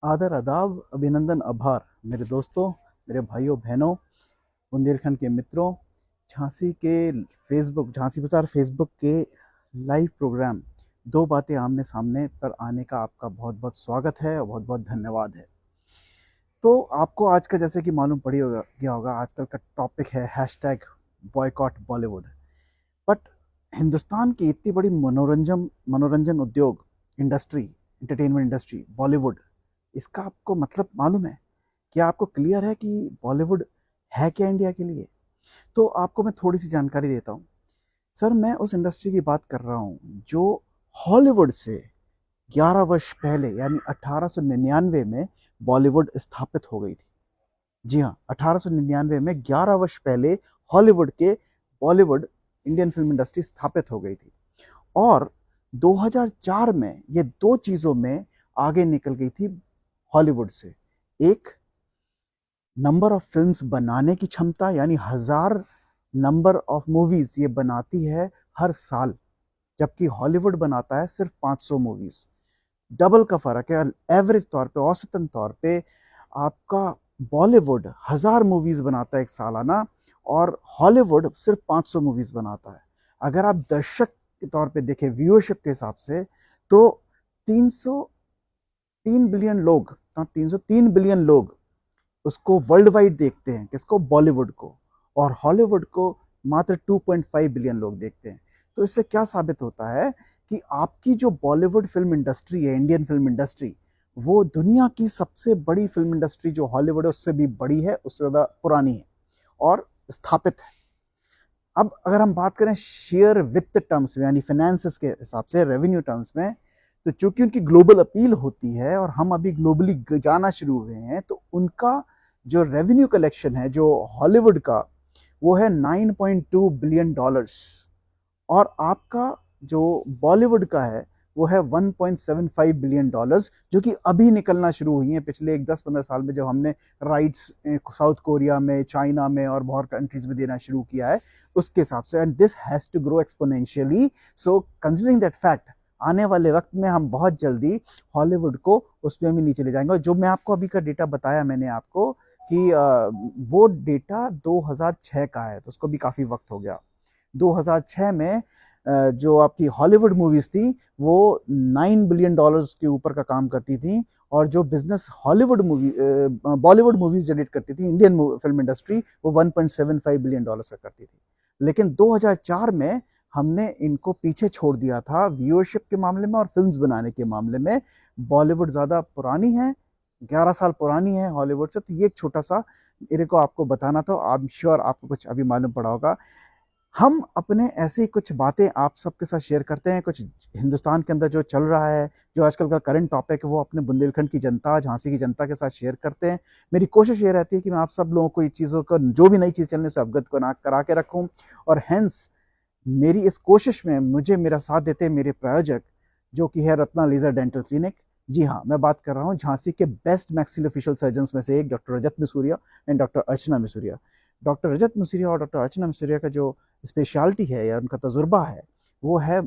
आदर आदाब अभिनंदन आभार मेरे दोस्तों, मेरे भाइयों बहनों, बुंदेलखंड के मित्रों। झांसी बाजार फेसबुक के लाइव प्रोग्राम दो बातें आमने सामने पर आने का आपका बहुत बहुत स्वागत है और बहुत बहुत धन्यवाद है। तो आपको आज का जैसे कि मालूम पड़ी होगा गया होगा, आजकल का टॉपिक है hashtag boycott Bollywood. But Hindustan की इतनी बड़ी मनोरंजन मनोरंजन उद्योग इंडस्ट्री, एंटरटेनमेंट इंडस्ट्री बॉलीवुड, इसका आपको मतलब मालूम है? क्या आपको क्लियर है कि बॉलीवुड है क्या इंडिया के लिए? तो आपको मैं थोड़ी सी जानकारी देता हूँ। सर, मैं उस इंडस्ट्री की बात कर रहा हूँ जो हॉलीवुड से 11 वर्ष पहले यानी 1899 में बॉलीवुड स्थापित हो गई थी। जी हाँ, 1899 में 11 वर्ष पहले हॉलीवुड के बॉलीवुड इंडियन फिल्म इंडस्ट्री स्थापित हो गई थी। और 2004 में ये दो चीजों में आगे निकल गई थी हॉलीवुड से। एक, नंबर ऑफ फिल्म्स बनाने की क्षमता, यानी 1000 नंबर ऑफ मूवीज ये बनाती है हर साल, जबकि हॉलीवुड बनाता है सिर्फ 500 मूवीज। डबल का फर्क है। एवरेज तौर पे, औसतन तौर पे आपका बॉलीवुड 1000 मूवीज बनाता है एक सालाना और हॉलीवुड सिर्फ 500 मूवीज बनाता है। अगर आप दर्शक के तौर पे देखें, व्यूअरशिप के हिसाब से, तो 303 बिलियन लोग, 303 बिलियन लोग उसको वर्ल्ड वाइड देखते हैं, किसको? बॉलीवुड को। और हॉलीवुड को मात्र 2.5 बिलियन लोग देखते हैं। तो इससे क्या साबित होता है कि आपकी जो बॉलीवुड फिल्म इंडस्ट्री है, इंडियन फिल्म इंडस्ट्री, वो दुनिया की सबसे बड़ी फिल्म इंडस्ट्री जो हॉलीवुड है उससे भी बड़ी है, उससे ज्यादा पुरानी है और स्थापित है। अब अगर हम बात करें शेयर वित्त टर्म्स में, यानी फाइनेंसेस के हिसाब से, रेवेन्यू टर्म्स में, तो चूंकि उनकी ग्लोबल अपील होती है और हम अभी ग्लोबली जाना शुरू हुए हैं, तो उनका जो रेवेन्यू कलेक्शन है जो हॉलीवुड का, वो है 9.2 बिलियन डॉलर्स। और आपका जो बॉलीवुड का है वो है 1.75 बिलियन डॉलर्स, जो कि अभी निकलना शुरू हुई है पिछले एक 10-15 साल में, जब हमने राइट्स साउथ कोरिया में, चाइना में और बहुत कंट्रीज में देना शुरू किया है उसके हिसाब से। And this has to grow exponentially. So considering that fact, आने वाले वक्त में हम बहुत जल्दी हॉलीवुड को उसमें भी नीचे ले जाएंगे। और जो मैं आपको अभी का डेटा बताया मैंने आपको कि वो डेटा 2006 का है, तो उसको भी काफी वक्त हो गया। 2006 में जो आपकी हॉलीवुड मूवीज थी वो 9 बिलियन डॉलर्स के ऊपर का काम करती थी। और जो business Hollywood movie Bollywood movies generate करती थी, इंडियन फिल्म इंडस्ट्री, वो 1.75 बिलियन डॉलर्स का करती थी। लेकिन 2004 में हमने इनको पीछे छोड़ दिया था व्यूअरशिप के मामले में और फिल्म्स बनाने के मामले में। बॉलीवुड ज्यादा पुरानी है, 11 साल पुरानी है हॉलीवुड से। तो ये एक छोटा सा मेरे को आपको बताना था। आई एम श्योर आपको कुछ अभी मालूम पड़ा होगा। हम अपने ऐसे ही कुछ बातें आप सबके साथ शेयर करते हैं, कुछ हिंदुस्तान के अंदर जो चल रहा है, जो आजकल का करंट टॉपिक है, वो अपने बुंदेलखंड की जनता, झांसी की जनता के साथ शेयर करते हैं। मेरी कोशिश ये रहती है कि मैं आप सब लोगों को ये चीज़ों को, जो भी नई चीज़ चलने से अवगत करा के रखूं। और हेंस मेरी इस कोशिश में मुझे मेरा साथ देते हैं मेरे प्रायोजक, जो कि है रत्ना लेजर डेंटल क्लिनिक। जी हाँ, मैं बात कर रहा हूँ झांसी के बेस्ट मैक्सिलोफेशियल सर्जन्स में से एक, doctor Rajat Misuria and doctor Archana Misuria. Doctor Rajat Misuria और डॉक्टर अर्चना मिसूरिया का जो स्पेशलिटी है या उनका तजुर्बा है, वो है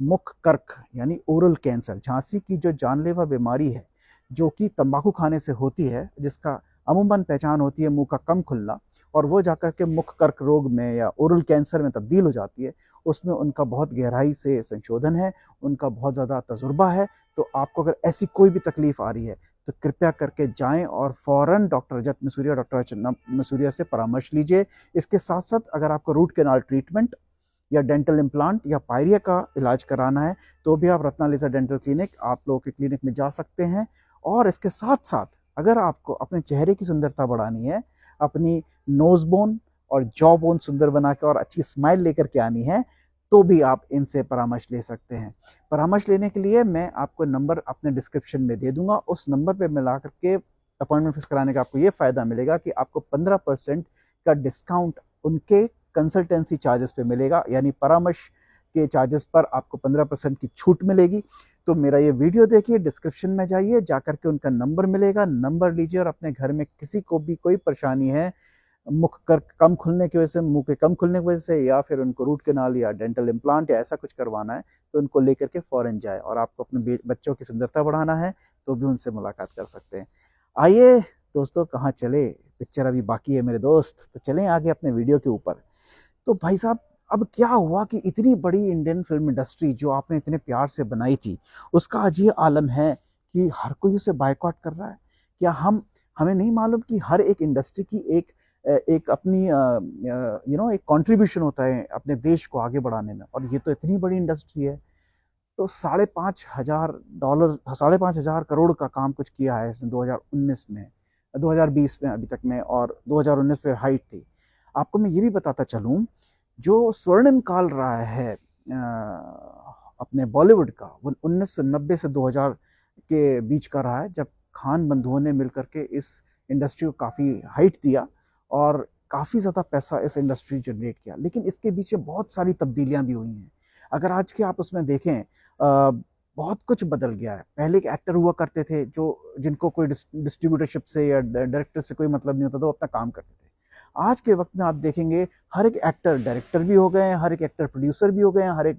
मुख कर्क यानी ओरल कैंसर। झांसी की जो जानलेवा बीमारी है, जो कि तंबाकू खाने से होती है, जिसका अमूमन पहचान होती है मुंह का कम खुलना, और वो जाकर के मुख कर्क रोग में या ओरल कैंसर में तब्दील हो जाती है, उसमें उनका बहुत गहराई से संशोधन है, उनका बहुत ज़्यादा तजुर्बा है। तो आपको अगर ऐसी कोई भी तकलीफ आ रही है तो कृपया करके जाएं और फौरन डॉक्टर रजत मिसूरिया, डॉक्टर अर्चना मिसूरिया से परामर्श लीजिए। इसके साथ साथ अगर आपको रूट कैनाल ट्रीटमेंट या डेंटल इम्प्लांट या पायरिया का इलाज कराना है, तो भी आप रत्ना लेजर डेंटल क्लिनिक, आप लोगों के क्लिनिक में जा सकते हैं। और इसके साथ साथ अगर आपको अपने चेहरे की सुंदरता बढ़ानी है, अपनी नोज बोन और जॉ बोन सुंदर बना के और अच्छी स्माइल लेकर के आनी है, तो भी आप इनसे परामर्श ले सकते हैं। परामर्श लेने के लिए मैं आपको नंबर अपने डिस्क्रिप्शन में दे दूंगा। उस नंबर पे मिला करके अपॉइंटमेंट फिक्स कराने का आपको ये फायदा मिलेगा कि आपको 15% का डिस्काउंट उनके कंसल्टेंसी चार्जेस पे मिलेगा, यानी परामर्श के चार्जेस पर आपको 15% की छूट मिलेगी। तो मेरा ये वीडियो देखिए, डिस्क्रिप्शन में जाइए, जाकर के उनका नंबर मिलेगा, नंबर लीजिए और अपने घर में किसी को भी कोई परेशानी है, मुख कर कम खुलने की वजह से, मुंह के कम खुलने की वजह से, या फिर उनको रूट कैनाल या डेंटल इम्प्लांट या ऐसा कुछ करवाना है, तो उनको लेकर के फौरन जाए। और आपको अपने बच्चों की सुंदरता बढ़ाना है तो भी उनसे मुलाकात कर सकते हैं। आइए दोस्तों, कहाँ चले, पिक्चर अभी बाकी है मेरे दोस्त, तो चलें आगे अपने वीडियो के ऊपर। तो भाई साहब, अब क्या हुआ कि इतनी बड़ी इंडियन फिल्म इंडस्ट्री जो आपने इतने प्यार से बनाई थी, उसका आज ये आलम है कि हर कोई उसे बायकॉट कर रहा है। क्या हमें नहीं मालूम कि हर एक इंडस्ट्री की एक अपनी एक कंट्रीब्यूशन होता है अपने देश को आगे बढ़ाने में, और ये तो इतनी बड़ी इंडस्ट्री है। तो $5,500 $5,500 का काम कुछ किया है इसने 2019 में, 2020 में अभी तक में, और 2019 से हाइट थी। आपको मैं ये भी बताता चलूं, जो स्वर्णिम काल रहा है अपने बॉलीवुड का, वो 1990 से 2000 के बीच का रहा है, जब खान बंधुओं ने मिलकर के इस इंडस्ट्री को काफ़ी हाइट दिया और काफ़ी ज़्यादा पैसा इस इंडस्ट्री जनरेट किया। लेकिन इसके पीछे बहुत सारी तब्दीलियां भी हुई हैं। अगर आज के आप उसमें देखें, बहुत कुछ बदल गया है। पहले एक एक्टर हुआ करते थे जो जिनको कोई डिस्ट्रीब्यूटरशिप से या डायरेक्टर से कोई मतलब नहीं होता था, वो अपना काम करते थे। आज के वक्त में आप देखेंगे हर एक एक्टर डायरेक्टर भी हो गए हैं, हर एक एक्टर प्रोड्यूसर भी हो गए हैं, हर एक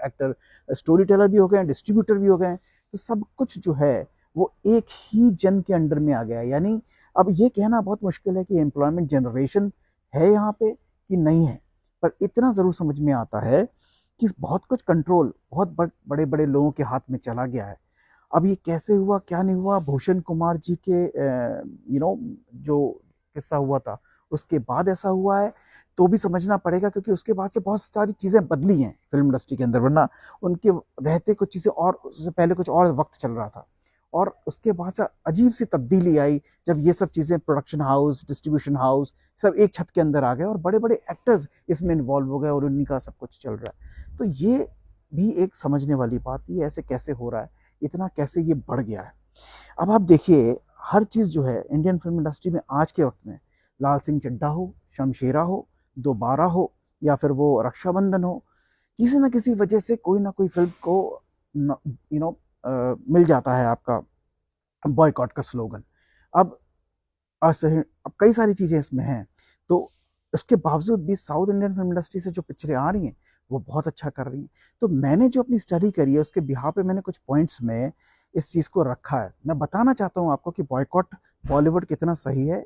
एक्टर स्टोरी टेलर भी हो गए हैं, डिस्ट्रीब्यूटर भी हो गए हैं। तो सब कुछ जो है वो एक ही जन के अंडर में आ गया है। यानी अब ये कहना बहुत मुश्किल है कि एम्प्लॉयमेंट जनरेशन है यहाँ पे कि नहीं है, पर इतना ज़रूर समझ में आता है कि बहुत कुछ कंट्रोल बहुत बड़े बड़े लोगों के हाथ में चला गया है। अब ये कैसे हुआ, क्या नहीं हुआ, भूषण कुमार जी के जो किस्सा हुआ था उसके बाद ऐसा हुआ है, तो भी समझना पड़ेगा, क्योंकि उसके बाद से बहुत सारी चीज़ें बदली हैं फिल्म इंडस्ट्री के अंदर। वरना उनके रहते कुछ चीज़ें, और उससे पहले कुछ और वक्त चल रहा था, और उसके बाद से अजीब सी तब्दीली आई जब ये सब चीज़ें, प्रोडक्शन हाउस, डिस्ट्रीब्यूशन हाउस, सब एक छत के अंदर आ गए और बड़े बड़े एक्टर्स इसमें इन्वॉल्व हो गए और उन्हीं का सब कुछ चल रहा है। तो ये भी एक समझने वाली बात, ये ऐसे कैसे हो रहा है, इतना कैसे ये बढ़ गया है। अब आप देखिए, हर चीज़ जो है इंडियन फिल्म इंडस्ट्री में आज के वक्त में, लाल सिंह चड्ढा हो, शमशेरा हो, दोबारा हो, या फिर वो रक्षाबंधन हो, किसी ना किसी वजह से कोई ना कोई फिल्म को मिल जाता है आपका बॉयकॉट का स्लोगन। अब अब कई सारी चीज़ें इसमें हैं, तो उसके बावजूद भी साउथ इंडियन फिल्म इंडस्ट्री से जो पिक्चरें आ रही हैं वो बहुत अच्छा कर रही हैं। तो मैंने जो अपनी स्टडी करी है उसके बिहाफ पे मैंने कुछ पॉइंट्स में इस चीज़ को रखा है। मैं बताना चाहता हूँ आपको कि बॉयकॉट बॉलीवुड कितना सही है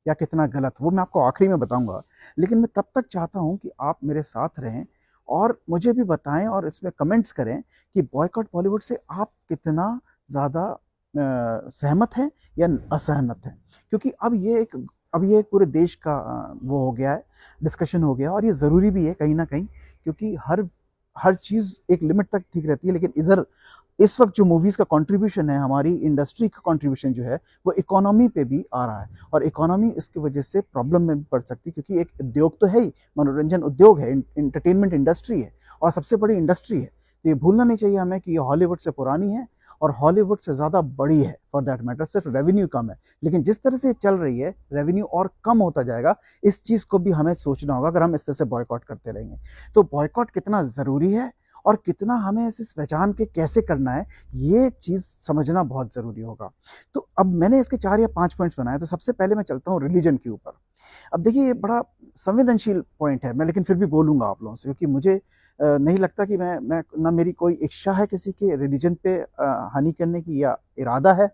या कितना गलत, वो मैं आपको आखिरी में बताऊंगा। लेकिन मैं तब तक चाहता हूँ कि आप मेरे साथ रहें और मुझे भी बताएं और इसमें कमेंट्स करें कि बॉयकॉट बॉलीवुड से आप कितना ज़्यादा सहमत हैं या असहमत हैं। क्योंकि अब ये एक पूरे देश का वो हो गया है, डिस्कशन हो गया, और ये ज़रूरी भी है कहीं ना कहीं, क्योंकि हर हर चीज़ एक लिमिट तक ठीक रहती है, लेकिन इधर इस वक्त जो मूवीज़ का कंट्रीब्यूशन है, हमारी इंडस्ट्री का कंट्रीब्यूशन जो है, वो इकोनॉमी पे भी आ रहा है, और इकोनॉमी इसकी वजह से प्रॉब्लम में भी पड़ सकती है, क्योंकि एक उद्योग तो है ही, मनोरंजन उद्योग है, इंटरटेनमेंट इंडस्ट्री है, और सबसे बड़ी इंडस्ट्री है। तो ये भूलना नहीं चाहिए हमें कि ये हॉलीवुड से पुरानी है और हॉलीवुड से ज़्यादा बड़ी है, फॉर दैट मैटर। सिर्फ रेवेन्यू कम है, लेकिन जिस तरह से चल रही है रेवेन्यू और कम होता जाएगा। इस चीज़ को भी हमें सोचना होगा अगर हम इस तरह से बॉयकॉट करते रहेंगे। तो बॉयकॉट कितना ज़रूरी है और कितना हमें इसे पहचान के कैसे करना है, ये चीज़ समझना बहुत ज़रूरी होगा। तो अब मैंने इसके 4 या 5 पॉइंट्स बनाए। तो सबसे पहले मैं चलता हूँ रिलीजन के ऊपर। अब देखिए, ये बड़ा संवेदनशील पॉइंट है, मैं लेकिन फिर भी बोलूँगा आप लोगों से, क्योंकि मुझे नहीं लगता कि मैं ना मेरी कोई इच्छा है किसी के रिलीजन पे हानि करने की या इरादा है।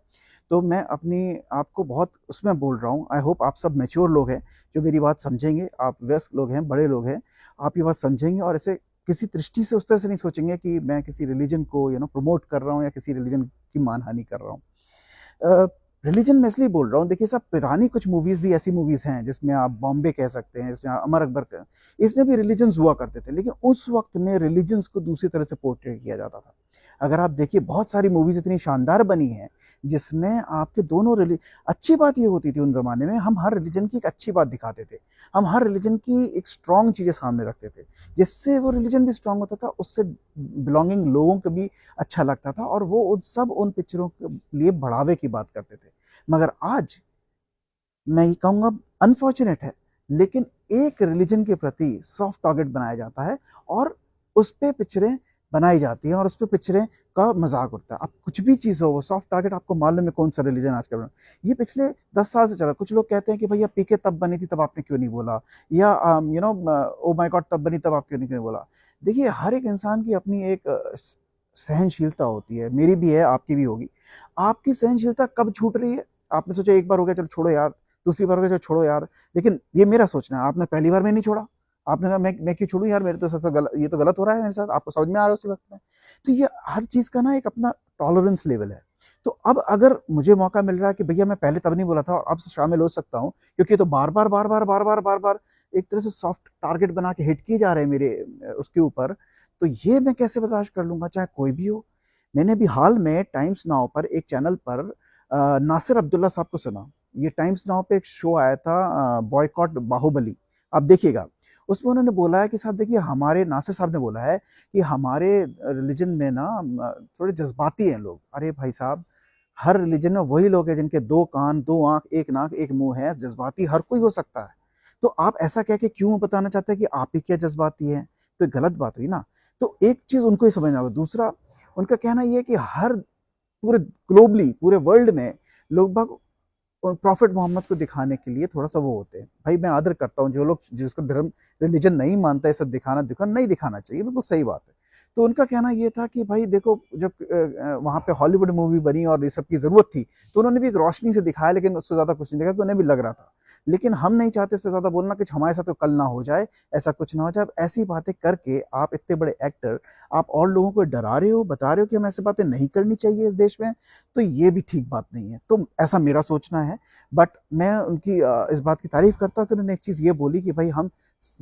तो मैं अपनी आपको बहुत उसमें बोल रहा हूँ। आई होप आप सब मैच्योर लोग हैं जो मेरी बात समझेंगे, आप वयस्क लोग हैं, बड़े लोग हैं, आप ये बात समझेंगे और इसे किसी दृष्टि से उस तरह से नहीं सोचेंगे कि मैं किसी रिलीजन को प्रमोट कर रहा हूँ या किसी रिलीजन की मानहानि कर रहा हूँ। रिलीजन में इसलिए बोल रहा हूँ, देखिए साहब, पुरानी कुछ मूवीज भी ऐसी मूवीज हैं जिसमें आप बॉम्बे कह सकते हैं, इसमें अमर अकबर का, इसमें भी रिलीजन्स हुआ करते थे, लेकिन उस वक्त में रिलीजन्स को दूसरी तरह से पोर्ट्रेट किया जाता था। अगर आप देखिए, बहुत सारी मूवीज इतनी शानदार बनी हैं जिसमें आपके दोनों अच्छी बात ये होती थी उन जमाने में, हम हर रिलीजन की एक अच्छी बात दिखाते थे, हम हर रिलीजन की एक स्ट्रॉन्ग चीजें सामने रखते थे, जिससे वो रिलीजन भी स्ट्रॉन्ग होता था, उससे बिलोंगिंग लोगों को भी अच्छा लगता था, और वो उन पिक्चरों के लिए बढ़ावे की बात करते थे। मगर आज मैं ये कहूँगा अनफॉर्चुनेट है, लेकिन एक रिलीजन के प्रति सॉफ्ट टारगेट बनाया जाता है और उस पे पिक्चरें बनाई जाती हैं और उस पे पिक्चरें का मजाक उड़ता है। अब कुछ भी चीज़ हो, वो सॉफ्ट टारगेट आपको मालूम है कौन सा रिलीजन आजकल बना। ये पिछले 10 साल से चला। कुछ लोग कहते हैं कि भैया पीके तब बनी थी तब आपने क्यों नहीं बोला, या ओ माय गॉड तब बनी तब आप क्यों नहीं बोला। देखिए, हर एक इंसान की अपनी एक सहनशीलता होती है, मेरी भी है, आपकी भी होगी। आपकी सहनशीलता कब छूट रही है? आपने सोचा एक बार हो गया चलो छोड़ो यार, दूसरी बार हो गया चलो छोड़ो यार, लेकिन ये मेरा सोचना है, आपने पहली बार में नहीं छोड़ा, आपने कहा मैं क्यों छोड़ूं यार, मेरे तो साथ गलत, ये तो गलत हो रहा है मेरे साथ, आपको समझ में आ रहा है उसी वक्त में। तो ये हर चीज का ना एक अपना टॉलरेंस लेवल है। तो अब अगर मुझे मौका मिल रहा है कि भैया मैं पहले तब नहीं बोला था और अब शामिल हो सकता हूँ, क्योंकि तो बार बार बार बार बार बार बार बार एक तरह से सॉफ्ट टारगेट बना के हिट किए जा रहे हैं मेरे उसके ऊपर, तो ये मैं कैसे बर्दाश्त कर लूंगा, चाहे कोई भी हो। मैंने अभी हाल में टाइम्स नाउ पर एक चैनल पर नासिर अब्दुल्ला साहब को सुना। ये टाइम्स नाउ पे एक शो आया था बॉयकॉट बाहुबली, आप देखिएगा। उसमें उन्होंने बोला है कि साहब देखिए, हमारे नासिर साहब ने बोला है कि हमारे रिलीजन में ना थोड़े जज्बाती हैं लोग। अरे भाई साहब, हर रिलीजन में वही लोग हैं जिनके दो कान, दो आंख, एक नाक, एक मुंह है। जज्बाती हर कोई हो सकता है। तो आप ऐसा कह के क्यों बताना चाहते हैं कि आप ही क्या जज्बाती है? तो गलत बात हुई ना। तो एक चीज उनको ही समझना होगा। दूसरा, उनका कहना यह है कि हर पूरे ग्लोबली, पूरे वर्ल्ड में लोग बाग प्रॉफिट मोहम्मद को दिखाने के लिए थोड़ा सा वो होते हैं। भाई मैं आदर करता हूँ जो लोग, जिसका धर्म रिलीजन नहीं मानता है, सब दिखाना दिखाना नहीं दिखाना चाहिए, बिल्कुल सही बात है। तो उनका कहना ये था कि भाई देखो, जब वहां पे हॉलीवुड मूवी बनी और ये सब की जरूरत थी, तो उन्होंने भी एक रोशनी से दिखाया, लेकिन उससे ज्यादा कुछ नहीं दिखा, तो उन्हें भी लग रहा था। लेकिन हम नहीं चाहते इस पर ज्यादा बोलना, कुछ हमारे साथ तो कल ना हो जाए, ऐसा कुछ ना हो जाए। अब ऐसी बातें करके आप इतने बड़े एक्टर, आप और लोगों को डरा रहे हो, बता रहे हो कि हम ऐसी बातें नहीं करनी चाहिए इस देश में, तो ये भी ठीक बात नहीं है। तो ऐसा मेरा सोचना है। बट मैं उनकी इस बात की तारीफ करता हूँ कि उन्होंने एक चीज ये बोली कि भाई हम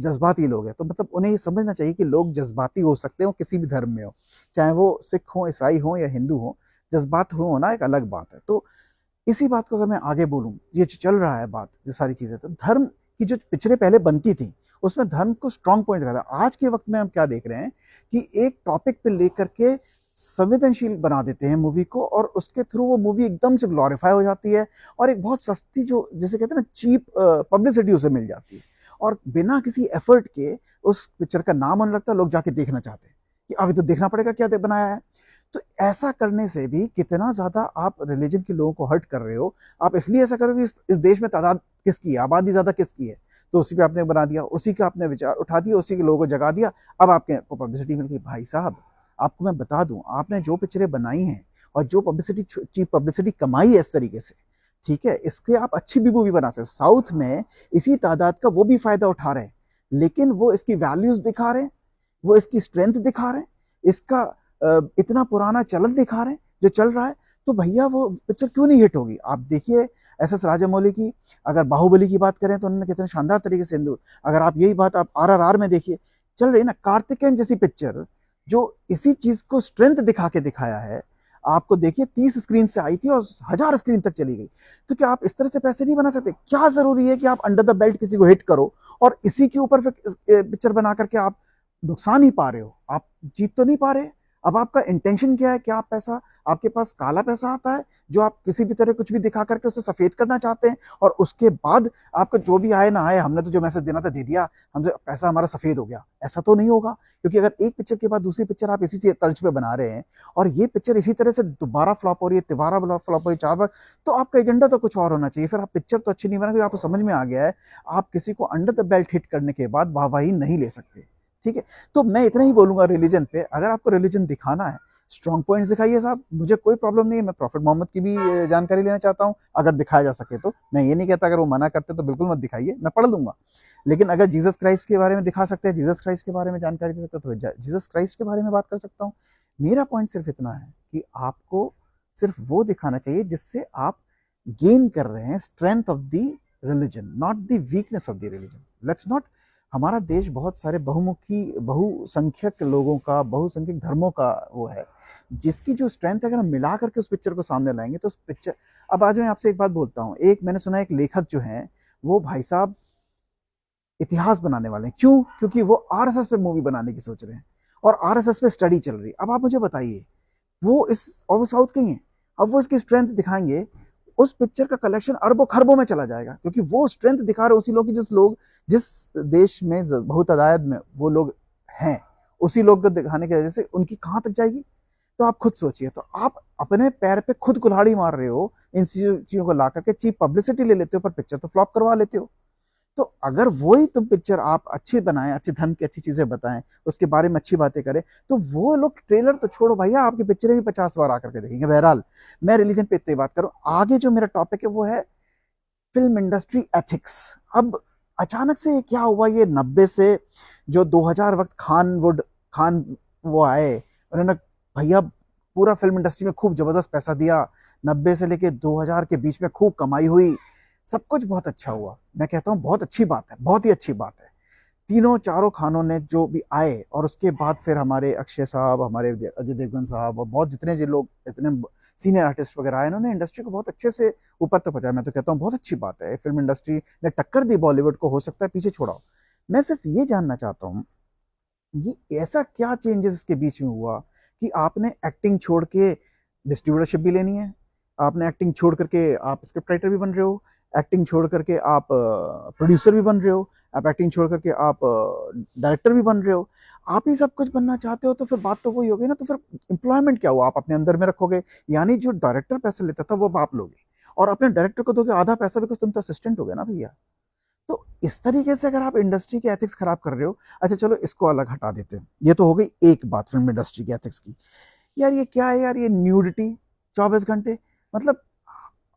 जज्बाती लोग हैं। तो मतलब उन्हें ये समझना चाहिए कि लोग जज्बाती हो सकते हो, किसी भी धर्म में हो, चाहे वो सिख हो, ईसाई हो या हिंदू हो। जज्बात हो ना एक अलग बात है। तो इसी बात को अगर मैं आगे बोलूं, ये जो चल रहा है बात, ये सारी चीजें, तो धर्म की जो पिक्चरें पहले बनती थी, उसमें धर्म को स्ट्रांग पॉइंट रखा था। आज के वक्त में हम क्या देख रहे हैं कि एक टॉपिक पे लेकर के संवेदनशील बना देते हैं मूवी को, और उसके थ्रू वो मूवी एकदम से ग्लोरीफाई हो जाती है, और एक बहुत सस्ती, जो जैसे कहते हैं ना, चीप पब्लिसिटी उसे मिल जाती है, और बिना किसी एफर्ट के उस पिक्चर का नाम आने लगता है, लोग जाके देखना चाहते हैं कि अभी तो देखना पड़ेगा क्या बनाया है। तो ऐसा करने से भी कितना ज्यादा आप रिलीजन के लोगों को हर्ट कर रहे हो। आप इसलिए ऐसा करोगे, इस देश में तादाद किसकी है, आबादी ज्यादा किसकी है, तो उसी पे आपने बना दिया, उसी का आपने विचार उठा दिया, उसी के लोगों को जगा दिया। अब आपको पब्लिसिटी मिल गई। भाई साहब, आपको मैं बता दूं, आपने जो पिक्चरें बनाई हैं और जो पब्लिसिटी, चीप पब्लिसिटी कमाई है इस तरीके से, ठीक है, इसके आप अच्छी भी मूवी बना सकते। साउथ में इसी तादाद का वो भी फायदा उठा रहे हैं, लेकिन वो इसकी वैल्यूज दिखा रहे हैं, वो इसकी स्ट्रेंथ दिखा रहे हैं, इसका इतना पुराना चलन दिखा रहे हैं जो चल रहा है। तो भैया वो पिक्चर क्यों नहीं हिट होगी? आप देखिए एस राजामौली की, अगर बाहुबली की बात करें तो उन्होंने कितने शानदार तरीके से हिंदू, अगर आप यही बात आप RRR में देखिए, चल रही ना, कार्तिकेयन जैसी पिक्चर जो इसी चीज को स्ट्रेंथ दिखा के दिखाया है। आपको देखिए 30 स्क्रीन से आई थी और 1000 स्क्रीन तक चली गई। तो क्या आप इस तरह से पैसे नहीं बना सकते? क्या जरूरी है कि आप अंडर द बेल्ट किसी को हिट करो और इसी के ऊपर फिर पिक्चर बना करके आप नुकसान ही पा रहे हो, आप जीत तो नहीं पा रहे। अब आपका इंटेंशन क्या है? क्या आप पैसा, आपके पास काला पैसा आता है जो आप किसी भी तरह कुछ भी दिखा करके उसे सफेद करना चाहते हैं, और उसके बाद आपका जो भी आए ना आए, हमने तो जो मैसेज देना था दे दिया, हमसे पैसा हमारा सफेद हो गया, ऐसा तो नहीं होगा। क्योंकि अगर एक पिक्चर के बाद दूसरी पिक्चर आप इसी तर्ज पे बना रहे हैं, और ये पिक्चर इसी तरह से दोबारा फ्लॉप हो रही है, तिबारा फ्लॉप हो रही है, 4 बार, तो आपका एजेंडा तो कुछ और होना चाहिए। फिर आप पिक्चर तो अच्छी नहीं बना, क्योंकि आपको समझ में आ गया है आप किसी को अंडर द बेल्ट हिट करने के बाद वाहवाही नहीं ले सकते। ठीक है, तो मैं इतना ही बोलूंगा रिलीजन पे। अगर आपको रिलीजन दिखाना है, स्ट्रॉन्ग पॉइंट्स दिखाइए साहब, मुझे कोई प्रॉब्लम नहीं है। मैं प्रॉफिट मोहम्मद की भी जानकारी लेना चाहता हूँ, अगर दिखाया जा सके तो। मैं ये नहीं कहता अगर वो मना करते तो बिल्कुल मत दिखाइए, मैं पढ़ लूंगा। लेकिन अगर जीसस क्राइस्ट के बारे में दिखा सकते हैं, जीसस क्राइस्ट के बारे में जानकारी दे सकते हैं, तो जीसस क्राइस्ट के बारे में बात कर सकता हूँ। मेरा पॉइंट सिर्फ इतना है कि आपको सिर्फ वो दिखाना चाहिए जिससे आप गेन कर रहे हैं strength of the religion, not the weakness of the religion. Let's not, हमारा देश बहुत सारे बहुमुखी, बहुसंख्यक लोगों का, बहुसंख्यक धर्मों का वो है, जिसकी जो स्ट्रेंथ अगर हम मिला करके उस पिक्चर को सामने लाएंगे तो उस पिक्चर। अब आज मैं आपसे एक बात बोलता हूँ, एक मैंने सुना एक लेखक जो हैं, वो भाई साहब इतिहास बनाने वाले हैं। क्यों? क्योंकि वो RSS पे मूवी बनाने की सोच रहे हैं, और RSS पे स्टडी चल रही है। अब आप मुझे बताइए, और वो साउथ के ही हैं, अब वो इसकी स्ट्रेंथ दिखाएंगे, उस पिक्चर का कलेक्शन अरबों खरबों में चला जाएगा, क्योंकि वो स्ट्रेंथ दिखा रहे उसी लोग की, जिस देश में बहुत तादाद में वो लोग हैं, उसी लोग को दिखाने की वजह से उनकी कहां तक जाएगी। तो आप खुद सोचिए। तो आप अपने पैर पे खुद कुल्हाड़ी मार रहे हो इन चीजों को ला करके, चीप पब्लिसिटी ले लेते हो, पर पिक्चर तो फ्लॉप करवा लेते हो। तो अगर वही तुम पिक्चर आप अच्छी बनाएं, अच्छे धर्म की अच्छी चीजें बताएं, उसके बारे में अच्छी बातें करें, तो वो लोग ट्रेलर तो छोड़ो भैया, आपकी पिक्चरें भी 50 बार आकर के देखेंगे। बहरहाल मैं रिलीजन पे इतनी बात करूं, आगे जो मेरा टॉपिक है वो है फिल्म इंडस्ट्री एथिक्स। अब अचानक से क्या हुआ, ये 90 से जो 2000 वक्त खान वो आए, उन्होंने भैया पूरा फिल्म इंडस्ट्री में खूब जबरदस्त पैसा दिया, 90 से लेके 2000 के बीच में खूब कमाई हुई, सब कुछ बहुत अच्छा हुआ। मैं कहता हूँ बहुत अच्छी बात है, बहुत ही अच्छी बात है। तीनों चारों खानों ने जो भी आए, और उसके बाद फिर हमारे अक्षय साहब, हमारे अजय देवगन साहब, और बहुत जितने जो लोग इतने सीनियर आर्टिस्ट वगैरह आए, इन्होंने इंडस्ट्री को बहुत अच्छे से ऊपर तक पहुंचाया। मैं तो कहता हूँ बहुत अच्छी बात है, फिल्म इंडस्ट्री ने टक्कर दी बॉलीवुड को, हो सकता है पीछे छोड़ाओ। मैं सिर्फ ये जानना चाहता हूँ, ये ऐसा क्या चेंजेस इसके बीच में हुआ कि आपने एक्टिंग छोड़ के डिस्ट्रीब्यूटरशिप भी लेनी है, आपने एक्टिंग छोड़ करके आप स्क्रिप्ट राइटर भी बन रहे हो, एक्टिंग छोड़ करके आप प्रोड्यूसर भी बन रहे हो, आप एक्टिंग छोड़ करके आप डायरेक्टर भी बन रहे हो। आप ही सब कुछ बनना चाहते हो, तो फिर बात तो वही होगी ना, तो फिर एम्प्लॉयमेंट क्या हुआ, आप अपने अंदर में रखोगे, यानी जो डायरेक्टर पैसे लेता था वो आप लोगे, और अपने डायरेक्टर को दोगे आधा पैसा, बिकॉज तुम तो असिस्टेंट हो गए ना भैया। तो इस तरीके से अगर आप इंडस्ट्री के एथिक्स खराब कर रहे हो, अच्छा चलो इसको अलग हटा देते हैं, ये तो हो गई एक बात फिल्म इंडस्ट्री के एथिक्स की। यार ये क्या है यार, ये न्यूडिटी 24 घंटे, मतलब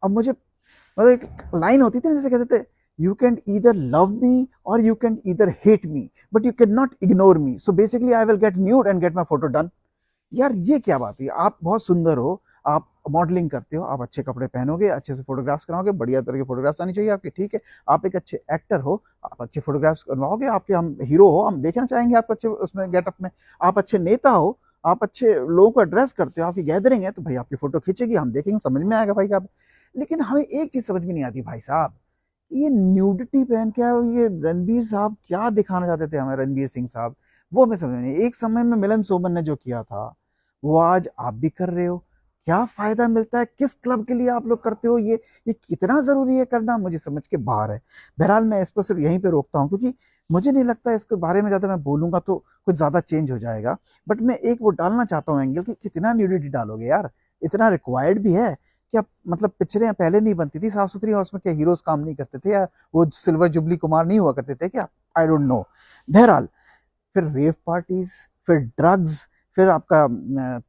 अब मुझे, मतलब एक लाइन होती थी ना, जैसे कहते थे, you can either love me or you can either hate me, but you can not ignore me, so basically I will get nude and get my photo done. यार ये क्या बात है, आप बहुत सुंदर हो, आप मॉडलिंग करते हो, आप अच्छे कपड़े पहनोगे, अच्छे से फोटोग्राफ्स कराओगे, बढ़िया तरह की फोटोग्राफ्स आनी चाहिए आपकी, ठीक है। आप एक अच्छे एक्टर हो, आप अच्छे फोटोग्राफ्स करवाओगे, आपके हम हीरो हो, हम देखना चाहेंगे आपको अच्छे उसमें गेटअप में। आप अच्छे नेता हो, आप अच्छे लोगों को एड्रेस करते हो, आपकी गैदरिंग है, तो भाई आपकी फोटो खींचेगी, हम देखेंगे, समझ में आएगा भाई का। लेकिन हमें एक चीज समझ में नहीं आती भाई साहब, ये न्यूडिटी पहन के, ये रणबीर साहब क्या दिखाना चाहते थे हमें, रणबीर सिंह साहब, वो हमें समझ में नहीं। एक समय में मिलन सोमन ने जो किया था, वो आज आप भी कर रहे हो, क्या फायदा मिलता है, किस क्लब के लिए आप लोग करते हो, ये कितना जरूरी है करना, मुझे समझ के बाहर है। बहरहाल मैं इस पर सिर्फ यहीं पे रोकता हूँ, क्योंकि मुझे नहीं लगता इसके बारे में ज्यादा मैं बोलूंगा तो कुछ ज्यादा चेंज हो जाएगा। बट मैं एक वो डालना चाहता हूँ एंगल, कि कितना न्यूडिटी डालोगे यार, इतना रिक्वायर्ड भी है क्या? मतलब पिक्चरें पहले नहीं बनती थी साफ सुथरी, और उसमें क्या हीरोज काम नहीं करते थे, या वो सिल्वर जुबली कुमार नहीं हुआ करते थे क्या? I don't know. बहरहाल फिर रेव पार्टीज, फिर ड्रग्स, फिर आपका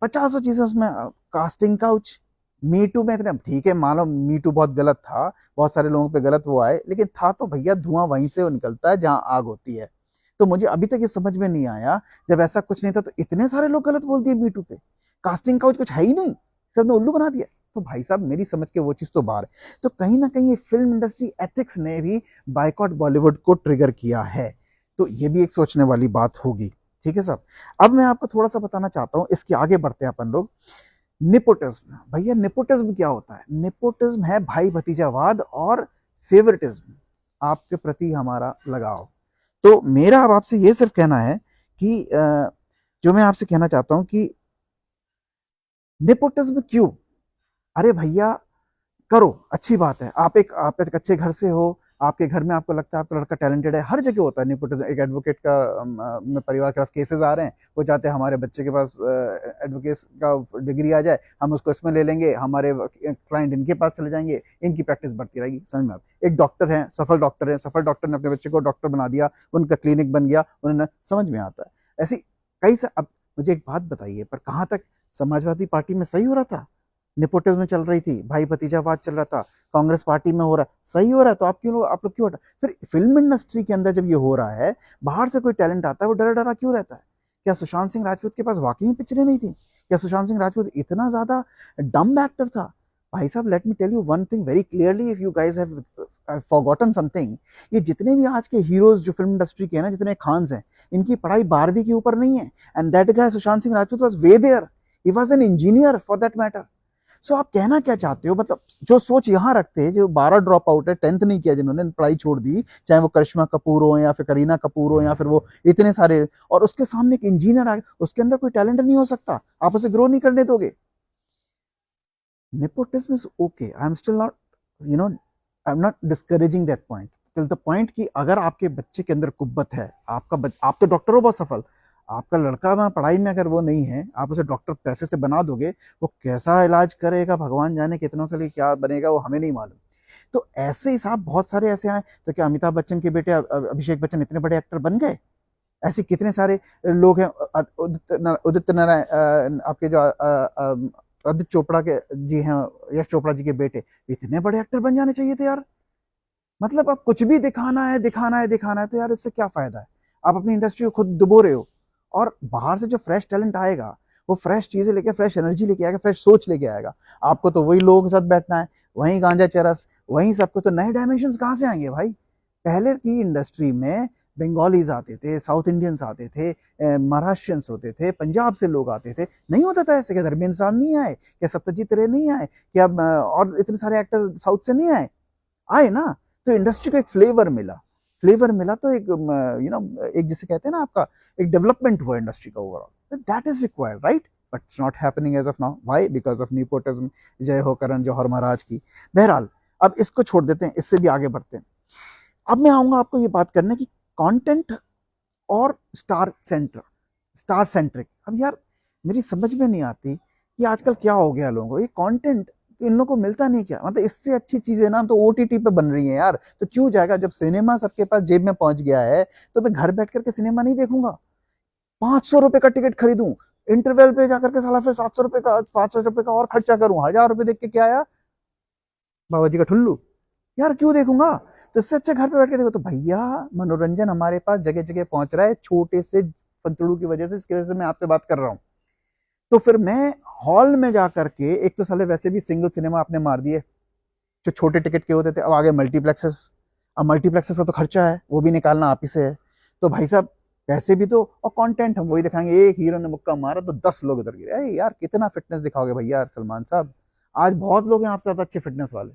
पचासों चीजें उसमें, कास्टिंग काउच, मी टू में इतने, ठीक है मानो मी टू बहुत गलत था, बहुत सारे लोगों पे गलत वो आए, लेकिन था तो भैया धुआं वहीं से वो निकलता है जहां आग होती है। तो मुझे अभी तक ये समझ में नहीं आया, जब ऐसा कुछ नहीं था तो इतने सारे लोग गलत बोल दिए मी टू पे, कास्टिंग काउच कुछ है ही नहीं, सबने उल्लू बना दिया। तो भाई साहब मेरी समझ के वो चीज तो बाहर है। तो कहीं ना कहीं ये फिल्म इंडस्ट्री एथिक्स ने भी बाइकॉट बॉलीवुड को ट्रिगर किया है, तो ये भी एक सोचने वाली बात होगी। ठीक है साहब। अब मैं आपको थोड़ा सा बताना चाहता हूं, इसके आगे बढ़ते हैं अपन लोग। निपोटिज्म, भैया निपोटिज्म क्या होता है? निपोटिज्म है भाई भतीजावाद और फेवरेटिज्म, आपके प्रति हमारा लगाव। तो मेरा अब आपसे ये सिर्फ कहना है कि जो मैं आपसे कहना चाहता हूं कि नेपोटिज्म क्यों? अरे भैया करो, अच्छी बात है, आप एक अच्छे घर से हो, आपके घर में आपको लगता है आपका लड़का टैलेंटेड है, हर जगह होता है नेपोटिज्म। एक एडवोकेट का परिवार के पास केसेस आ रहे हैं, वो चाहते हैं हमारे बच्चे के पास एडवोकेट का डिग्री आ जाए, हम उसको इसमें ले लेंगे, हमारे क्लाइंट इनके पास चले जाएंगे, इनकी प्रैक्टिस बढ़ती रहेगी। समझ में आप, एक डॉक्टर है, सफल डॉक्टर ने अपने बच्चे को डॉक्टर बना दिया, उनका क्लिनिक बन गया, उन्होंने, समझ में आता है ऐसी कई से। अब मुझे एक बात बताइए, पर कहाँ तक समाजवादी पार्टी में सही हो रहा था, नेपोटिज्म चल रही थी, भाई भतीजावाद चल रहा था, कांग्रेस पार्टी में हो रहा है, सही हो रहा है, तो आप लोग क्यों हटा? फिर फिल्म इंडस्ट्री के अंदर जब ये हो रहा है, बाहर से कोई टैलेंट आता है, वो डरा डरा क्यों रहता है? क्या सुशांत सिंह राजपूत के पास वाकई में पिक्चरें नहीं थी? क्या सुशांत सिंह राजपूत इतना ज्यादा डम एक्टर था? भाई साहब let me tell you one thing very clearly, if you guys have forgotten something, ये जितने भी आज के हीरोज जो फिल्म इंडस्ट्री के हैं ना, जितने खान्स हैं, इनकी पढ़ाई 12वीं के ऊपर नहीं है। And that guy Sushant Singh Rajput was way there, he was an engineer for that matter. So आप कहना क्या चाहते हो? मतलब जो सोच यहाँ रखते हैं, जो 12 ड्रॉप आउट है, 10th नहीं किया, जिन्होंने पढ़ाई छोड़ दी, चाहे वो करिश्मा कपूर हो, या फिर करीना कपूर हो, या फिर वो इतने सारे, और उसके सामने एक इंजीनियर आ गया, उसके अंदर कोई टैलेंट नहीं हो सकता, आप उसे ग्रो नहीं करने दोगे? Nepotism is okay, I am still not, you know, I am not discouraging that point, till the point कि अगर आपके बच्चे के अंदर कुब्बत है, आप तो डॉक्टर हो बहुत सफल, आपका लड़का वहाँ पढ़ाई में अगर वो नहीं है, आप उसे डॉक्टर पैसे से बना दोगे, वो कैसा इलाज करेगा भगवान जाने, कितनों के लिए क्या बनेगा वो हमें नहीं मालूम। तो ऐसे ही साहब बहुत सारे ऐसे आए। तो क्या अमिताभ बच्चन के बेटे अभिषेक बच्चन इतने बड़े एक्टर बन गए? ऐसे कितने सारे लोग हैं, उदित नारायण, आपके जो आदित्य चोपड़ा के जी हैं, यश चोपड़ा जी के बेटे, इतने बड़े एक्टर बन जाने चाहिए थे यार। मतलब अब कुछ भी दिखाना है, दिखाना है, दिखाना है, तो यार इससे क्या फायदा है? आप अपनी इंडस्ट्री को खुद डुबो रहे हो। और बाहर से जो फ्रेश टैलेंट आएगा, वो फ्रेश चीजें लेके, फ्रेश एनर्जी लेके आएगा, फ्रेश सोच लेके आएगा। आपको तो वही लोगों के साथ बैठना है, वही गांजा चरस, वही सब कुछ। तो नए डायमेंशन कहाँ से आएंगे भाई? पहले की इंडस्ट्री में बंगालीज आते थे, साउथ इंडियंस आते थे, महाराष्ट्रियंस होते थे, पंजाब से लोग आते थे। नहीं होता था ऐसे? क्या धर्मेंद्र साहब नहीं आए? क्या सत्यजीत रे नहीं आए? क्या और इतने सारे एक्टर साउथ से नहीं आए? आए ना। तो इंडस्ट्री को एक फ्लेवर मिला, फ्लेवर मिला, तो एक एक जिसे कहते हैं ना आपका, एक डेवलपमेंट हुआ इंडस्ट्री का overall. That is required, right? But it's not happening as of now. Why? Because of nepotism. जय हो करण जौहर महाराज की। बहरहाल, अब इसको छोड़ देते हैं, इससे भी आगे बढ़ते हैं। अब मैं आऊंगा आपको ये बात करने की, कंटेंट और स्टार सेंट्रिक। अब यार मेरी समझ में नहीं आती कि आजकल क्या हो गया लोगों को, ये कंटेंट इन लोगों को मिलता नहीं क्या? मतलब इससे अच्छी चीजें ना तो ओटीटी पे बन रही हैं यार। तो क्यों जाएगा? जब सिनेमा सबके पास जेब में पहुंच गया है, तो मैं घर बैठ करके सिनेमा नहीं देखूंगा? 500 रुपए का टिकट खरीदूं, इंटरवल पे जाकर के साला फिर 700 रुपए का, 500 रुपए का और खर्चा करूं, 1000 रुपए देख के क्या आया? बाबा जी का ठुल्लू। यार क्यों देखूंगा? तो इससे अच्छा घर पे बैठ के देखो। तो भैया, मनोरंजन हमारे पास जगह जगह पहुंच रहा है, छोटे से फंतड़ू की वजह से। इसकी वजह से मैं आपसे बात कर रहा हूँ। तो फिर मैं हॉल में जाकर के, एक तो साले वैसे भी सिंगल सिनेमा आपने मार दिए जो छोटे टिकट के होते थे, अब आगे मल्टीप्लेक्सेस। अब मल्टीप्लेक्सेस का तो खर्चा है, वो भी निकालना आप ही से है। तो भाई साहब, पैसे भी तो, और कंटेंट हम वही दिखाएंगे। एक हीरो ने मुक्का मारा तो 10 लोग इधर गिरे। अरे यार कितना फिटनेस दिखाओगे भैया सलमान साहब? आज बहुत लोग हैं आपसे ज्यादा अच्छे फिटनेस वाले।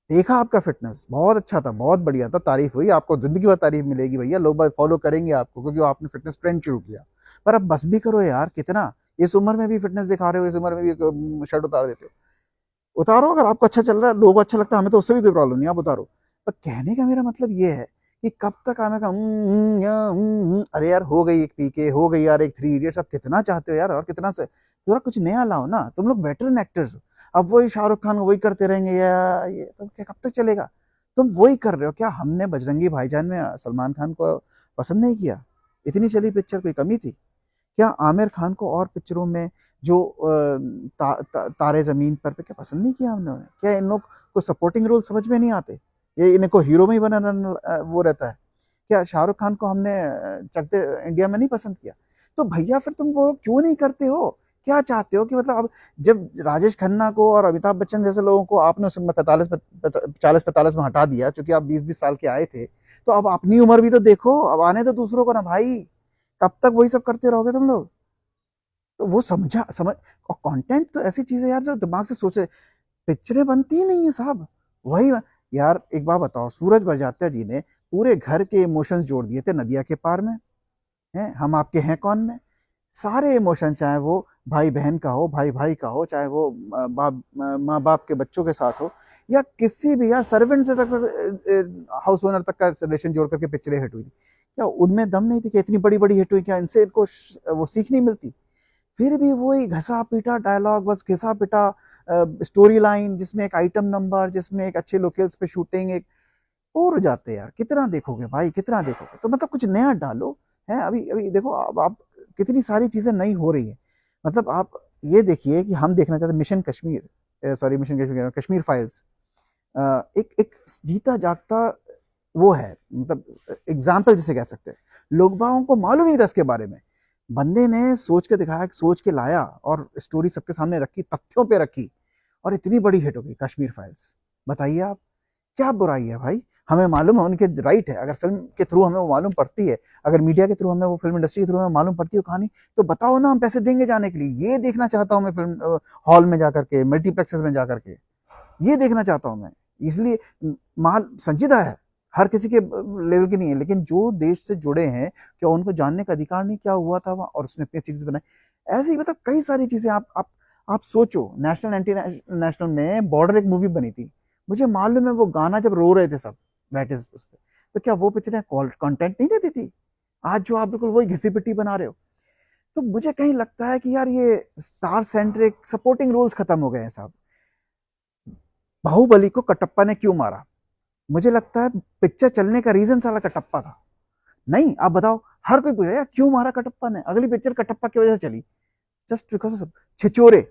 देखा आपका फिटनेस बहुत अच्छा था, बहुत बढ़िया था, तारीफ हुई, आपको जिंदगी भर तारीफ मिलेगी भैया, लोग बात फॉलो करेंगे आपको, क्योंकि आपने फिटनेस ट्रेंड शुरू किया। पर अब बस भी करो यार, कितना इस उम्र में भी फिटनेस दिखा रहे हो, इस उम्र में भी शर्ट उतार देते हो। उतारो, अगर आपको अच्छा चल रहा है, लोगों को अच्छा लगता है, हमें तो उससे भी कोई प्रॉब्लम नहीं, आप उतारो। पर कहने का मेरा मतलब ये है कि कब तक हमें का अरे यार हो गई एक पीके, हो गई यार एक थ्री इडियट्स, अब कितना चाहते हो यार? और कितना से थोड़ा कुछ नया लाओ ना, तुम लोग वेटरन एक्टर्स हो। अब वही शाहरुख खान वही करते रहेंगे, या ये तो क्या कब तक चलेगा? तुम वही कर रहे हो। क्या हमने बजरंगी भाईजान में सलमान खान को पसंद नहीं किया? इतनी चली पिक्चर, कोई कमी थी क्या? आमिर खान को और पिक्चरों में जो तारे जमीन पर क्या पसंद नहीं किया हमने? क्या इन लोग को सपोर्टिंग रोल समझ में नहीं आते? ये इनको हीरो में ही बनाना वो रहता है? क्या शाहरुख खान को हमने चक दे इंडिया में नहीं पसंद किया? तो भैया फिर तुम वो क्यों नहीं करते हो? क्या चाहते हो कि मतलब, अब जब राजेश खन्ना को और अमिताभ बच्चन जैसे लोगों को आपने उस समय 40-45 में हटा दिया, क्योंकि आप 20-20 साल के आए थे, तो अब अपनी उम्र भी तो देखो, अब आने तो दूसरों को ना भाई। कब तक वही सब करते रहोगे तुम लोग? तो वो समझ। और कंटेंट तो ऐसी चीज है यार जो दिमाग से सोचे। पिक्चरें बनती ही नहीं है साहब। वही यार, एक बात बताओ, सूरज बड़जात्या जी ने पूरे घर के इमोशंस जोड़ दिए थे नदिया के पार में। हैं हम आपके हैं कौन में। सारे इमोशन, चाहे वो भाई बहन का हो, भाई भाई का हो, चाहे वो बाप माँ बाप के बच्चों के साथ हो, या किसी भी यार सर्वेंट से तक, हाउस ओनर तक का रिलेशन जोड़ करके पिक्चरें हिट हुई थी। क्या उनमें दम नहीं थी कि इतनी बड़ी बड़ी हिट हुई? क्या इनसे इनको वो सीख नहीं मिलती? फिर भी वही घसा पीटा डायलॉग, बस घिसा पिटा स्टोरी लाइन, जिसमें एक आइटम नंबर, जिसमें एक अच्छे लोकेल्स पे शूटिंग, एक बोर हो जाते हैं यार। कितना देखोगे भाई, कितना देखोगे? तो मतलब कुछ नया डालो। है अभी अभी देखो, अब आप कितनी सारी चीजें नई हो रही है। मतलब आप ये देखिए कि हम देखना चाहते हैं mission Kashmir, sorry mission Kashmir, Kashmir files. एक एक जीता जागता वो है, मतलब एग्जाम्पल जिसे कह सकते हैं। लोग बागों को मालूम ही था इसके बारे में। बंदे ने सोच के दिखाया, सोच के लाया, और स्टोरी सबके सामने रखी, तथ्यों पे रखी, और इतनी बड़ी हिट हो गई कश्मीर फाइल्स। बताइए आप, क्या बुराई है भाई? हमें मालूम है उनके राइट है, अगर फिल्म के थ्रू हमें वो मालूम पड़ती है, अगर मीडिया के थ्रू हमें, वो फिल्म इंडस्ट्री के थ्रू हमें मालूम पड़ती है कहानी, तो बताओ ना, हम पैसे देंगे जाने के लिए। ये देखना चाहता हूँ मैं, फिल्म हॉल में जाकर के, मल्टीप्लेक्सेस में जाकर के, ये देखना चाहता हूँ मैं। इसलिए माल संजीदा है, हर किसी के लेवल की नहीं है, लेकिन जो देश से जुड़े हैं, क्या उनको जानने का अधिकार नहीं क्या हुआ था वहाँ, और उसने इतनी चीजें बनाई? ऐसे ही मतलब कई सारी चीजें आप सोचो, नेशनल एंटी नेशनल में बॉर्डर एक मूवी बनी थी। मुझे मालूम है वो गाना जब रो रहे थे सब बैठे उस पर, तो क्या वो पिक्चरें कंटेंट नहीं देती थी? आज जो आप बिल्कुल वही घिसी पिट्टी बना रहे हो। तो मुझे कहीं लगता है कि यार ये स्टार सेंट्रिक सपोर्टिंग रोल्स खत्म हो गए हैं साहब। बाहुबली को कटप्पा ने क्यों मारा? मुझे लगता है पिक्चर चलने का रीजन साला कटप्पा था। नहीं, आप बताओ, हर कोई पूछा यार क्यों मारा कटप्पा ने, अगली पिक्चर कटप्पा की वजह से चली, just because of Chhichhore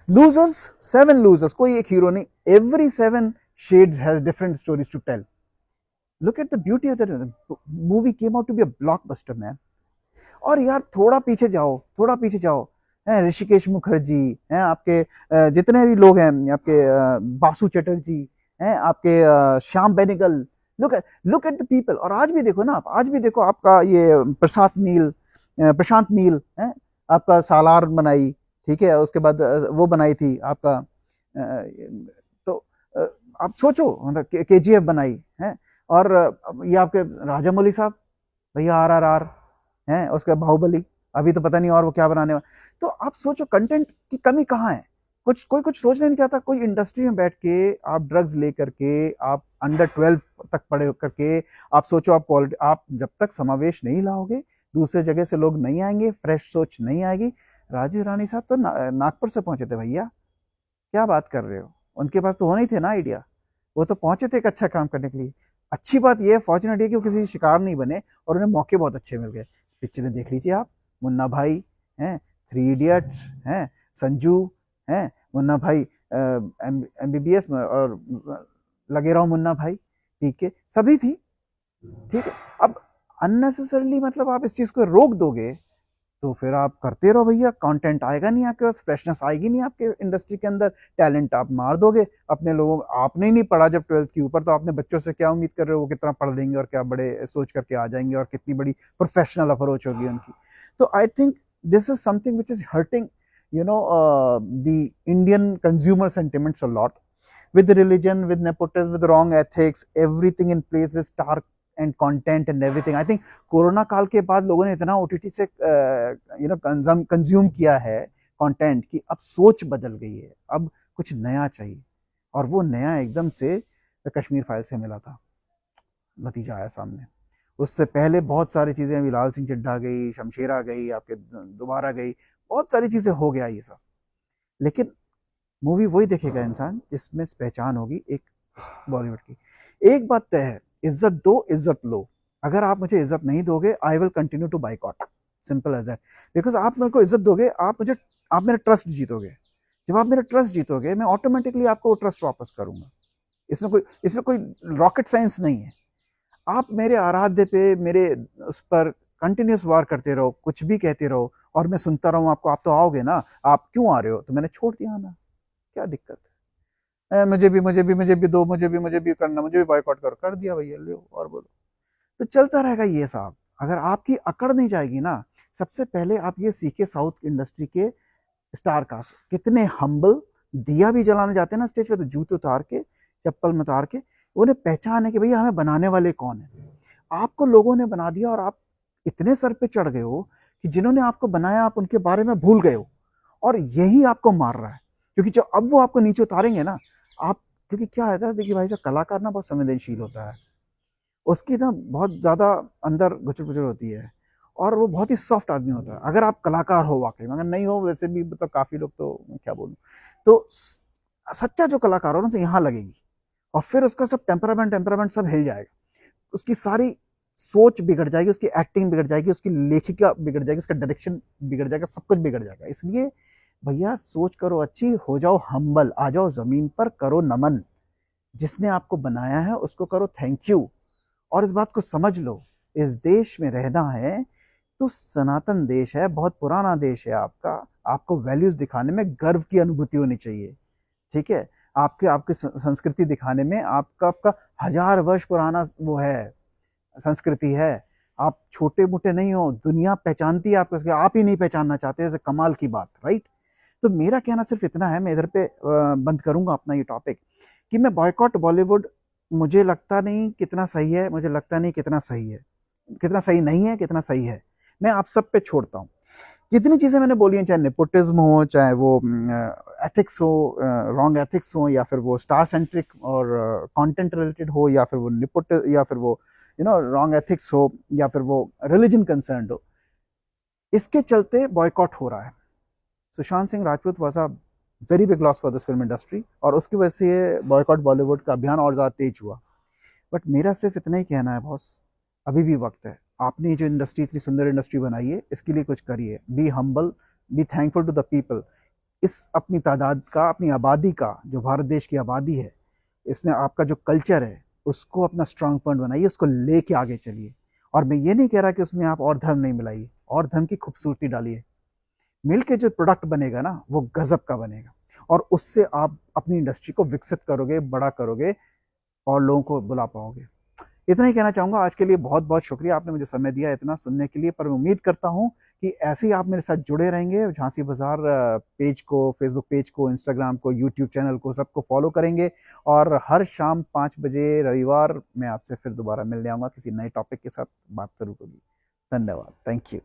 losers, 7 losers, कोई एक हीरो नहीं, every 7 shades has different stories to tell. Look at the beauty of the movie, came out to be a blockbuster man. और यार थोड़ा पीछे जाओ, थोड़ा पीछे जाओ, हैं ऋषिकेश मुखर्जी, हैं आपके जितने भी लोग हैं आपके, बासु चटर्जी, हैं आपके Shyam Benegal, look at the people. और आज भी देखो ना आप, आज भी देखो आपका ये प्रशांत नील है, आपका सालार बनाई, ठीक है, उसके बाद वो बनाई थी आपका तो अ, आप सोचो, मतलब केजीएफ बनाई है, और ये आपके राजा मौली साहब, भैया RRR है, उसका बाहुबली, अभी तो पता नहीं और वो क्या बनाने वाला। तो आप सोचो कंटेंट की कमी कहाँ है? कुछ सोचना नहीं चाहता। कोई इंडस्ट्री में बैठ के आप ड्रग्स लेकर के, आप अंडर 12 तक पढ़े करके, आप सोचो, आप क्वालिटी, आप जब तक समावेश नहीं लाओगे, दूसरे जगह से लोग नहीं आएंगे, फ्रेश सोच नहीं आएगी। राजीव रानी साहब तो नागपुर से पहुंचे थे भैया, क्या बात कर रहे हो? उनके पास तो होना ही थे ना आइडिया, वो तो पहुंचे थे एक अच्छा काम करने के लिए। अच्छी बात ये है, फॉर्चुनेट है कि वो किसी शिकार नहीं बने और उन्हें मौके बहुत अच्छे मिल गए। पिक्चरें देख लीजिए आप, मुन्ना भाई हैं, 3 इडियट्स हैं, संजू हैं, मुन्ना भाई MBBS में, और लगे रहो मुन्ना भाई, ठीक है, सभी थी, ठीक है। अब अननेसेसरली मतलब आप इस चीज को रोक दोगे तो फिर आप करते रहो भैया, कंटेंट आएगा नहीं आपके पास, फ्रेशनेस आएगी नहीं आपके इंडस्ट्री के अंदर, टैलेंट आप मार दोगे अपने लोगों। आपने ही नहीं पढ़ा जब 12th के ऊपर, तो आपने बच्चों से क्या उम्मीद कर रहे हो वो कितना पढ़ लेंगे और क्या बड़े सोच करके आ जाएंगे और कितनी बड़ी प्रोफेशनल अप्रोच होगी उनकी। तो I think this is something which is hurting the Indian consumer sentiments a lot, with religion, with nepotism, with wrong ethics, everything in place with star and content and everything. I think corona काल के बाद लोगों ने इतना OTT से consume किया है content की, अब सोच बदल गई है, अब कुछ नया चाहिए। और वो नया एकदम से कश्मीर फाइल से मिला था, नतीजा आया सामने। उससे पहले बहुत सारी चीजें अभी, लाल सिंह चड्ढा गई, शमशेर आ गई, आपके दोबारा गई, बहुत सारी चीजें हो गया ये सब। लेकिन मूवी वही देखेगा इंसान जिसमें पहचान होगी एक बॉलीवुड की। एक बात तय है, इज्जत दो, इज्जत लो। अगर आप मुझे इज्जत नहीं दोगे, I will continue to boycott, simple as that. Because आप मेरे को इज्जत दोगे, आप मेरा ट्रस्ट जीतोगे। जब आप मेरा ट्रस्ट जीतोगे, मैं ऑटोमेटिकली आपको वो ट्रस्ट वापस करूंगा। इसमें कोई रॉकेट साइंस नहीं है। आप मेरे आराध्य पे, मेरे उस पर कंटिन्यूस वार करते रहो, कुछ भी कहते रहो, और मैं सुनता रहूं आपको। आप तो आओगे ना, आप क्यों आ रहे हो? तो मैंने छोड़ दिया ना, क्या दिक्कत है? मुझे भी दो, मुझे भी करना, मुझे भी बॉयकॉट करो, कर दिया भैया, लो और बोलो। तो चलता रहेगा ये साहब। अगर आपकी अकड़ नहीं जाएगी ना, सबसे पहले आप ये सीखे साउथ इंडस्ट्री के स्टार कास्ट कितने हम्बल, दिया भी जलाने जाते हैं ना स्टेज पे तो जूते उतार के, चप्पल में उतार के, उन्हें पहचान है कि भैया हमें बनाने वाले कौन है। आपको लोगों ने बना दिया और आप इतने सर पे चढ़ गए हो कि जिन्होंने आपको बनाया आप उनके बारे में भूल गए हो, और यही आपको मार रहा है। क्योंकि जब अब वो आपको नीचे उतारेंगे ना, आप, क्योंकि क्या है था, देखिए भाई साहब, कलाकार ना बहुत संवेदनशील होता है, उसकी ना बहुत ज्यादा अंदर गुचर गुचर होती है, और वो बहुत ही सॉफ्ट आदमी होता है। अगर आप कलाकार हो वाकई में, अगर नहीं हो वैसे भी, मतलब काफी लोग, तो क्या बोलूं, तो सच्चा जो कलाकार हो ना, उसे यहाँ लगेगी, और फिर उसका सब टेम्परामेंट सब हिल जाएगा, उसकी सारी सोच बिगड़ जाएगी, उसकी एक्टिंग बिगड़ जाएगी, उसकी लेखिका बिगड़ जाएगी, उसका डायरेक्शन बिगड़ जाएगा, सब कुछ बिगड़ जाएगा। इसलिए भैया सोच करो अच्छी, हो जाओ हम्बल, आ जाओ जमीन पर, करो नमन, जिसने आपको बनाया है उसको करो थैंक यू। और इस बात को समझ लो, इस देश में रहना है तो सनातन देश है, बहुत पुराना देश है आपका, आपको वैल्यूज दिखाने में गर्व की अनुभूति होनी चाहिए, ठीक है। आपके आपकी संस्कृति दिखाने में, आपका आपका 1000 वर्ष पुराना वो है, संस्कृति है। आप छोटे मोटे नहीं हो, दुनिया पहचानती है आपको, आप ही नहीं पहचानना चाहते, ऐसे कमाल की बात, राइट। तो मेरा कहना सिर्फ इतना है, मैं इधर पे बंद करूंगा अपना ये टॉपिक, कि मैं बॉयकॉट बॉलीवुड, मुझे लगता नहीं कितना सही है, मुझे लगता नहीं कितना सही है, कितना सही नहीं है, कितना सही है, मैं आप सब पे छोड़ता हूँ। जितनी चीजें मैंने बोली हैं, चाहे नेपोटिज्म हो, चाहे वो एथिक्स हो, रॉन्ग एथिक्स हो, या फिर वो स्टार सेंट्रिक और कंटेंट रिलेटेड हो, या फिर वो निपोट, या फिर वो रॉन्ग एथिक्स हो, या फिर वो रिलीजन कंसर्न हो, इसके चलते बॉयकॉट हो रहा है। Sushant Singh Rajput was a very big loss for this film industry, और उसकी वजह से ये बॉयकॉट बॉलीवुड का अभियान और ज़्यादा तेज हुआ। बट मेरा सिर्फ इतना ही कहना है बॉस, अभी भी वक्त है। आपने ये जो इंडस्ट्री, इतनी सुंदर इंडस्ट्री बनाई है, इसके लिए कुछ करिए। Be humble, be thankful to the people. इस अपनी तादाद का, अपनी आबादी का, जो भारत देश की आबादी है, इसमें आपका जो कल्चर है उसको अपना स्ट्रांग पॉइंट बनाइए, उसको लेके आगे चलिए। और मैं ये नहीं कह रहा कि उसमें आप और धर्म नहीं मिलाइए, और धर्म की खूबसूरती डालिए। मिल के जो प्रोडक्ट बनेगा ना, वो गजब का बनेगा, और उससे आप अपनी इंडस्ट्री को विकसित करोगे, बड़ा करोगे, और लोगों को बुला पाओगे। इतना ही कहना चाहूंगा। आज के लिए बहुत बहुत शुक्रिया, आपने मुझे समय दिया इतना सुनने के लिए। पर मैं उम्मीद करता हूँ कि ऐसे ही आप मेरे साथ जुड़े रहेंगे। झांसी बाजार पेज को, फेसबुक पेज को, इंस्टाग्राम को, यूट्यूब चैनल को, सबको फॉलो करेंगे। और हर शाम 5 बजे रविवार मैं आपसे फिर दोबारा मिलने आऊंगा, किसी नए टॉपिक के साथ बात जरूर होगी। धन्यवाद, थैंक यू।